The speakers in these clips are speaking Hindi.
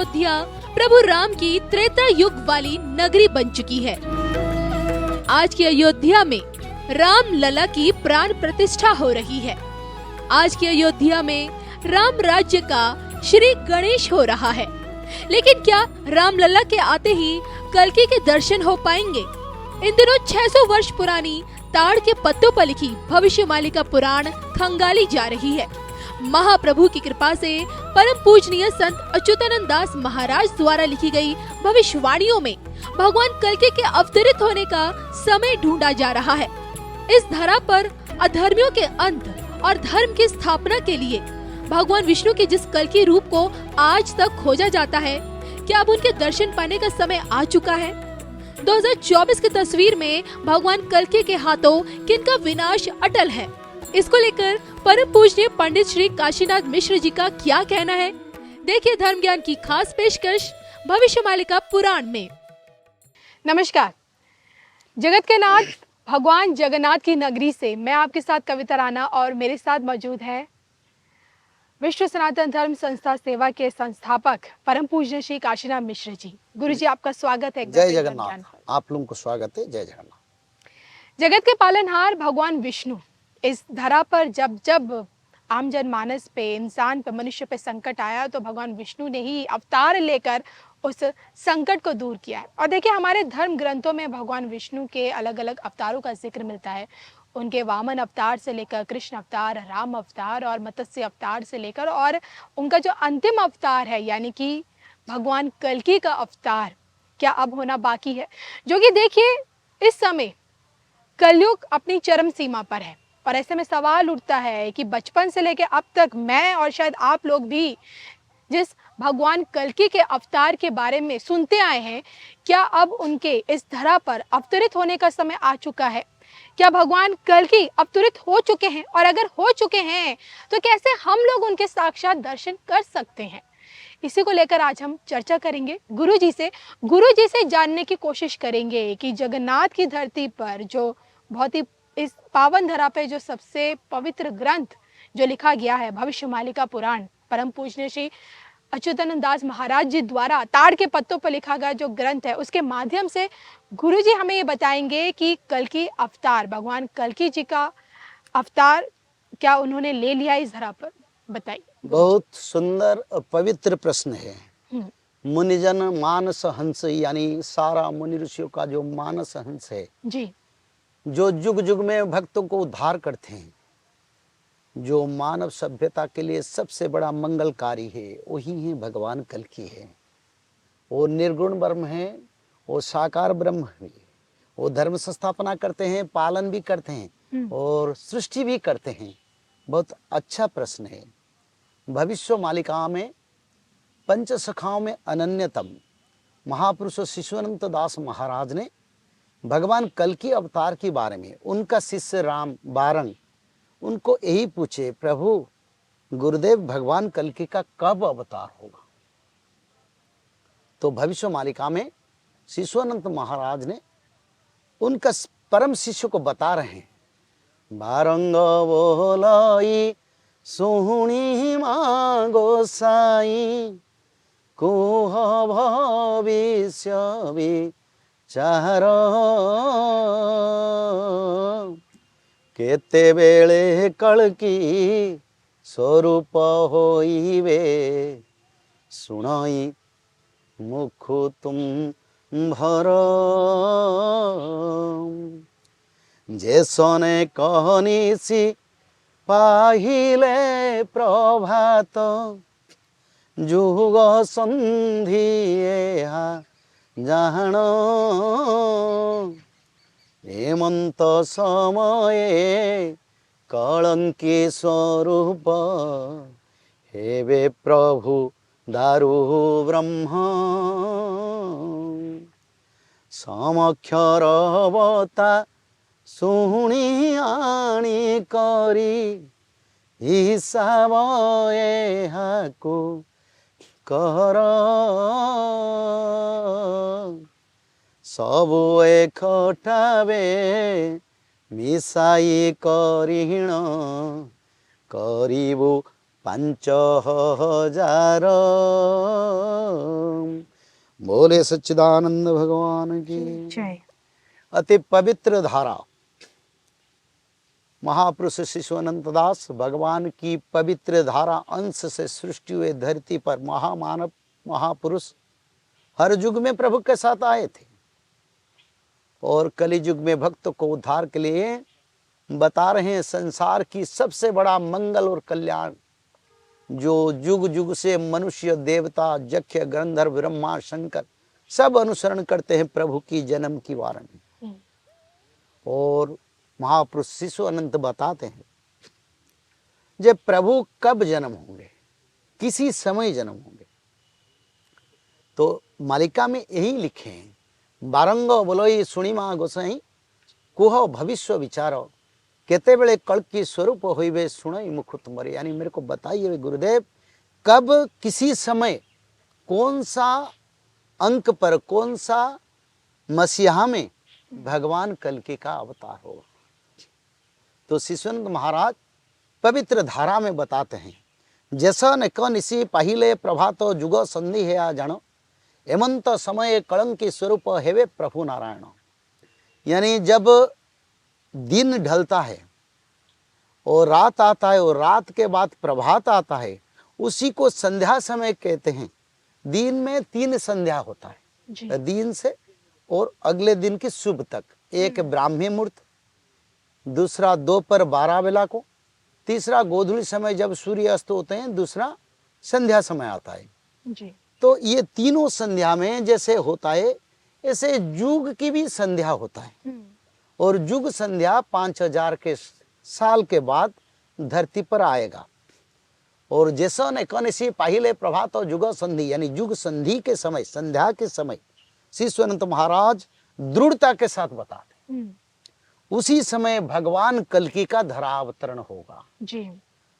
अयोध्या प्रभु राम की त्रेता युग वाली नगरी बन चुकी है। आज की अयोध्या में राम लला की प्राण प्रतिष्ठा हो रही है। आज की अयोध्या में राम राज्य का श्री गणेश हो रहा है। लेकिन क्या राम लला के आते ही कल्कि के दर्शन हो पाएंगे? इन दिनों 600 वर्ष पुरानी ताड़ के पत्तों पर लिखी भविष्यवाणी का पुराण खंगाली जा रही है। महाप्रभु की कृपा से परम पूजनीय संत अच्युतानंद दास महाराज द्वारा लिखी गई भविष्यवाणियों में भगवान कल्कि के अवतरित होने का समय ढूंढा जा रहा है। इस धरा पर अधर्मियों के अंत और धर्म की स्थापना के लिए भगवान विष्णु के जिस कल्कि रूप को आज तक खोजा जाता है, क्या अब उनके दर्शन पाने का समय आ चुका है? 2024 की तस्वीर में भगवान कल्कि के हाथों किनका विनाश अटल है, इसको लेकर परम पूजनीय पंडित श्री काशीनाथ मिश्र जी का क्या कहना है? देखिए धर्म ज्ञान की खास पेशकश भविष्यमालिका पुराण में। नमस्कार। जगत के नाथ भगवान जगन्नाथ की नगरी से मैं आपके साथ कविता राणा और मेरे साथ मौजूद है विश्व सनातन धर्म संस्था सेवा के संस्थापक परम पूज्य श्री काशीनाथ मिश्र जी। गुरु जी, आपका स्वागत है। जय जगन्नाथ। आप लोगों को स्वागत है। जय जगन्नाथ। जगत के पालनहार भगवान विष्णु इस धरा पर जब जब आम जनमानस पे, इंसान पे, मनुष्य पे संकट आया तो भगवान विष्णु ने ही अवतार लेकर उस संकट को दूर किया है। और देखिए, हमारे धर्म ग्रंथों में भगवान विष्णु के अलग अलग अवतारों का जिक्र मिलता है। उनके वामन अवतार से लेकर कृष्ण अवतार, राम अवतार और मत्स्य अवतार से लेकर और उनका जो अंतिम अवतार है यानी कि भगवान कल्कि का अवतार क्या अब होना बाकी है। जो कि देखिए, इस समय कलयुग अपनी चरम सीमा पर है और ऐसे में सवाल उठता है कि बचपन से लेकर अब तक मैं और शायद आप लोग भी जिस भगवान कल्कि के अवतार के बारे में सुनते आए हैं, क्या अब उनके इस धरा पर अवतरित होने का समय आ चुका है? क्या भगवान कल्कि अवतरित हो चुके हैं? और अगर हो चुके हैं तो कैसे हम लोग उनके साक्षात दर्शन कर सकते हैं? इसी को लेकर आज हम चर्चा करेंगे गुरु जी से जानने की कोशिश करेंगे कि जगन्नाथ की धरती पर जो बहुत ही इस पावन धरा पे जो सबसे पवित्र ग्रंथ जो लिखा गया है भविष्यमालिका पुराण, परम पूजनीय श्री अच्युतानंद दास महाराज जी द्वारा ताड़ के पत्तों पर लिखा गया जो ग्रंथ है, उसके माध्यम से गुरु जी हमें ये बताएंगे कि कल्कि अवतार, भगवान कल्कि जी का अवतार क्या उन्होंने ले लिया इस धरा पर? बताइए। बहुत सुंदर और पवित्र प्रश्न है। मुनिजन मानस हंस, यानी सारा मुनि ऋषियों का जो मानस हंस है जी, जो जुग जुग में भक्तों को उद्धार करते हैं, जो मानव सभ्यता के लिए सबसे बड़ा मंगलकारी है, वही है भगवान कल्कि है। वो निर्गुण ब्रह्म है, वो साकार ब्रह्म है। वो धर्म संस्थापना करते हैं, पालन भी करते हैं और सृष्टि भी करते हैं। बहुत अच्छा प्रश्न है। भविष्य मालिका में पंच सखाओं में अनन्यतम महापुरुष शिशुअनंत दास महाराज ने भगवान कल्कि अवतार के बारे में उनका शिष्य राम बारंग उनको यही पूछे, प्रभु गुरुदेव भगवान कल्कि का कब अवतार होगा? तो भविष्य मालिका में शिशुअनंत महाराज ने उनका परम शिष्य को बता रहे हैं, बारंग बोलाई सुहुणी मां गोसाई कुह भविष्य विचार केते बेले कल्कि स्वरूप होइबे सुनाई मुख तुम भर जे सने कहनिसी पाहिले प्रभात जुग संधि जान हेमंत समये कलंकी स्वरूप हेबे प्रभु दारु ब्रह्म समक्षर अवता सुहुणी आणी करी हिसाब एहाकु कर सबु एकठावे मिसाई करिण करिबु 50,000। बोले सच्चिदानंद भगवान की। जय। अति पवित्र धारा महापुरुष शिशु अनंत दास भगवान की पवित्र धारा अंश से सृष्टि हुए धरती पर महामानव महापुरुष हर युग में प्रभु के साथ आए थे और कलि युग में भक्त को उद्धार के लिए बता रहे हैं संसार की सबसे बड़ा मंगल और कल्याण जो युग युग से मनुष्य देवता यक्ष गंधर्व ब्रह्मा शंकर सब अनुसरण करते हैं प्रभु की जन्म की वारणी। और महापुरुष शिशु अनंत बताते हैं जब प्रभु कब जन्म होंगे, किसी समय जन्म होंगे, तो मालिका में यही लिखे हैं बारंग बोलोई सुणिमा गोसाई कुह भविष्य विचारो केते बेले कल की स्वरूप होइबे सुनई मुख तुम्हारे। यानी मेरे को बताइए गुरुदेव कब किसी समय कौन सा अंक पर कौन सा मसीहा में भगवान कल्कि का अवतार होगा। तो शिशुनंद महाराज पवित्र धारा में बताते हैं जैसा न कन इसी पहिले प्रभात जुग संधि है आ जानो एमंत समय कलंकी स्वरूप हेवे प्रभु नारायण। यानी जब दिन ढलता है और रात आता है और रात के बाद प्रभात आता है उसी को संध्या समय कहते हैं। दिन में 3 संध्या होता है दिन से और अगले दिन की शुभ तक। एक ब्राह्मी मुहूर्त, दूसरा दोपहर 12 बेला को, तीसरा गोधूली समय जब सूर्य अस्त होते हैं, दूसरा संध्या समय आता है जी। तो ये तीनों संध्या में जैसे होता है ऐसे युग की भी संध्या होता है और युग संध्या 5000 के साल के बाद धरती पर आएगा। और जैसा न कन इसी पहिले प्रभात और युग संधि यानी युग संधि के समय संध्या के समय शिशु अनंत महाराज दृढ़ता के साथ बताते उसी समय भगवान कल्कि का धरावतरण होगा जी।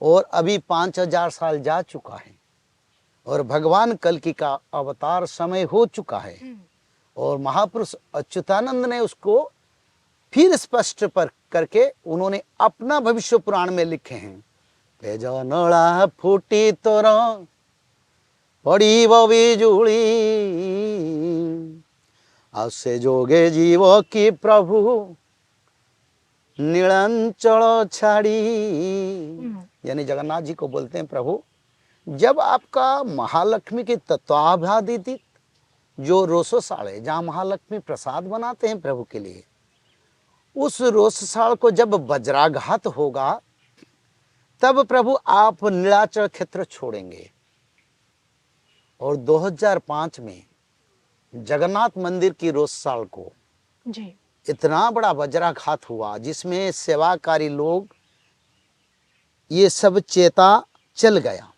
और अभी 5000 साल जा चुका है और भगवान कल्कि का अवतार समय हो चुका है। और महापुरुष अच्युतानंद ने उसको फिर स्पष्ट पर करके उन्होंने अपना भविष्य पुराण में लिखे हैं पेज नला फूटी तोर पड़ीब बिजुली आसे जोगे जीव की प्रभु नीलांचल छाड़ी। यानी जगन्नाथ जी को बोलते हैं प्रभु जब आपका महालक्ष्मी की तत्वावधादित जो रोसोसाल है जहाँ महालक्ष्मी प्रसाद बनाते हैं प्रभु के लिए उस रोससाल को जब वज्राघात होगा तब प्रभु आप नीलाचल क्षेत्र छोड़ेंगे। और 2005 में जगन्नाथ मंदिर की रोससाल को जी। इतना बड़ा वज्राघात हुआ जिसमें सेवाकारी लोग ये सब चेता चल गया।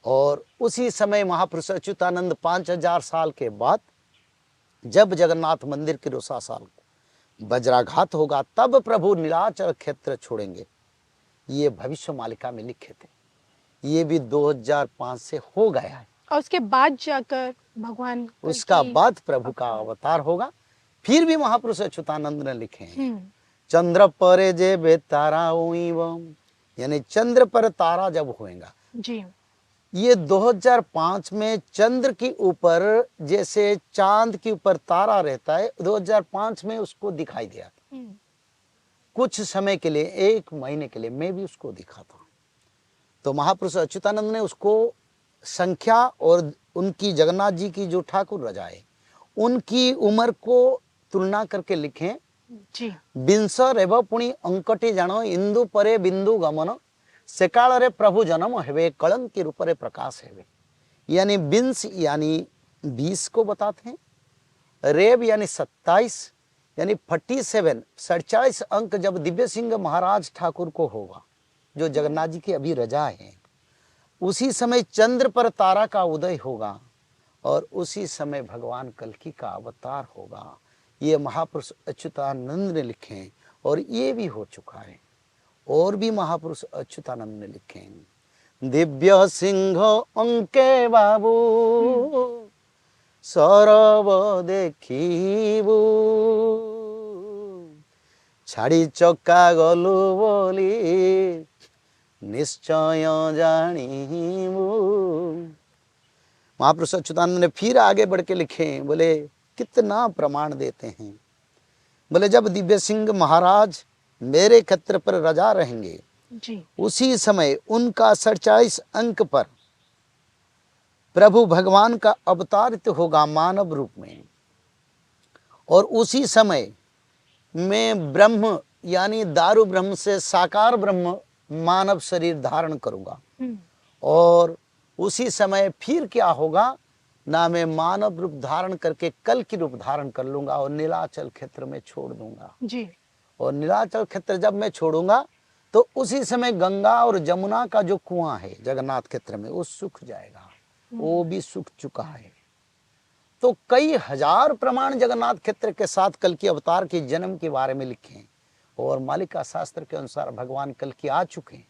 और उसी समय महापुरुष अच्युतानंद 5000 साल के बाद जब जगन्नाथ मंदिर की रोसा साल को वज्राघात होगा तब प्रभु नीलाचल क्षेत्र छोड़ेंगे। ये भविष्य मालिका में लिखे थे। ये भी 2005 से हो गया है और उसके बाद जाकर भगवान उसका बाद प्रभु का अवतार होगा। फिर भी महापुरुष अच्युतानंद ने लिखे हैं चंद्र परे जे बे तारा यानी चंद्र पर तारा जब होएगा जी। ये 2005 में चंद्र के ऊपर जैसे चांद के ऊपर तारा रहता है 2005 में उसको दिखाई दिया था कुछ समय के लिए 1 महीने के लिए मैं भी उसको दिखा था। तो महापुरुष अच्युतानंद ने उसको संख्या और उनकी जगन्नाथ जी की जो ठाकुर रजा है उनकी उम्र को तुलना करके लिखे जी। बिंश रेव पुणी अंकटी जानो इंदु परे बिंदु गमन से काल रे प्रभु जन्म हेवे कलंकी रूप रे प्रकाश हेवे। यानी बिंश यानी 20 को बताते हैं, रेव यानी 27 यानी 47 47 अंक जब दिव्य सिंह महाराज ठाकुर को होगा जो जगन्नाथ जी की अभी रजा है उसी समय चंद्र पर तारा का उदय होगा और उसी समय भगवान कल्कि का अवतार होगा। ये महापुरुष अच्युतानंद ने लिखे हैं और ये भी हो चुका है। और भी महापुरुष अच्युतानंद ने लिखे हैं दिव्य सिंह अंके बाबू सरब देखिबू छाड़ी चक्का गलु बोली निश्चय जानिबो। महापुरुष अच्युतानंद ने फिर आगे बढ़ के लिखे, बोले कितना प्रमाण देते हैं। बोले जब दिव्य सिंह महाराज मेरे क्षेत्र पर रजा रहेंगे जी उसी समय उनका 47 अंक पर प्रभु भगवान का अवतारित होगा मानव रूप में, और उसी समय मैं ब्रह्म यानी दारू ब्रह्म से साकार ब्रह्म मानव शरीर धारण करूंगा। और उसी समय फिर क्या होगा ना, मैं मानव रूप धारण करके कल की रूप धारण कर लूंगा और नीलाचल क्षेत्र में छोड़ दूंगा। जी और नीलाचल क्षेत्र जब मैं छोड़ूंगा तो उसी समय गंगा और जमुना का जो कुआं है जगन्नाथ क्षेत्र में वो सूख जाएगा, वो भी सूख चुका है। तो कई हजार प्रमाण जगन्नाथ क्षेत्र के साथ कल की अवतार के जन्म के बारे में लिखे हैं। और मालिका शास्त्र के अनुसार भगवान कल की आ चुके हैं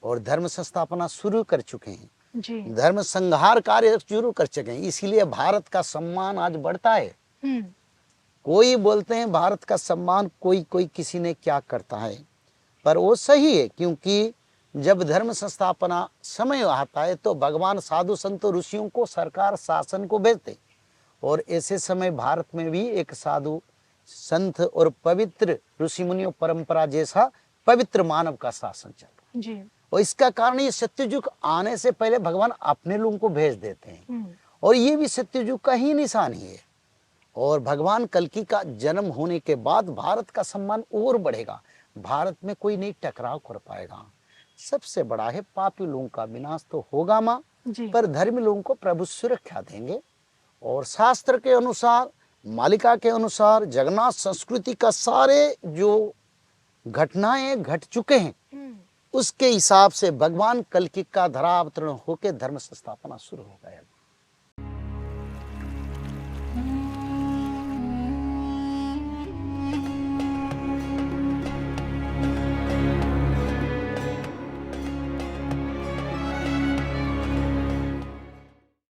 और धर्म संस्थापना शुरू कर चुके हैं, जी धर्म संहार कार्य शुरू कर चुके हैं। इसीलिए भारत का सम्मान आज बढ़ता है। कोई बोलते हैं भारत का सम्मान कोई किसी ने क्या करता है, पर वो सही है, क्योंकि जब धर्म संस्थापना समय आता है तो भगवान साधु संतों ऋषियों को सरकार शासन को भेजते, और ऐसे समय भारत में भी एक साधु संत और पवित्र ऋषि मुनियों परंपरा जैसा पवित्र मानव का शासन चल रहा है। जी और इसका कारण ये सत्ययुग आने से पहले भगवान अपने लोगों को भेज देते हैं, और ये भी सत्ययुग का ही निशानी है। और भगवान कल्कि का जन्म होने के बाद भारत का सम्मान और बढ़ेगा, भारत में कोई नहीं टकराव कर पाएगा। सबसे बड़ा है पापी लोगों का विनाश तो होगा माँ, पर धर्मी लोगों को प्रभु सुरक्षा देंगे। और शास्त्र के अनुसार, मालिका के अनुसार, जगन्नाथ संस्कृति का सारे जो घटनाएं घट चुके हैं उसके हिसाब से भगवान कल्कि का धरावतरण होकर धर्म संस्थापना शुरू हो गया।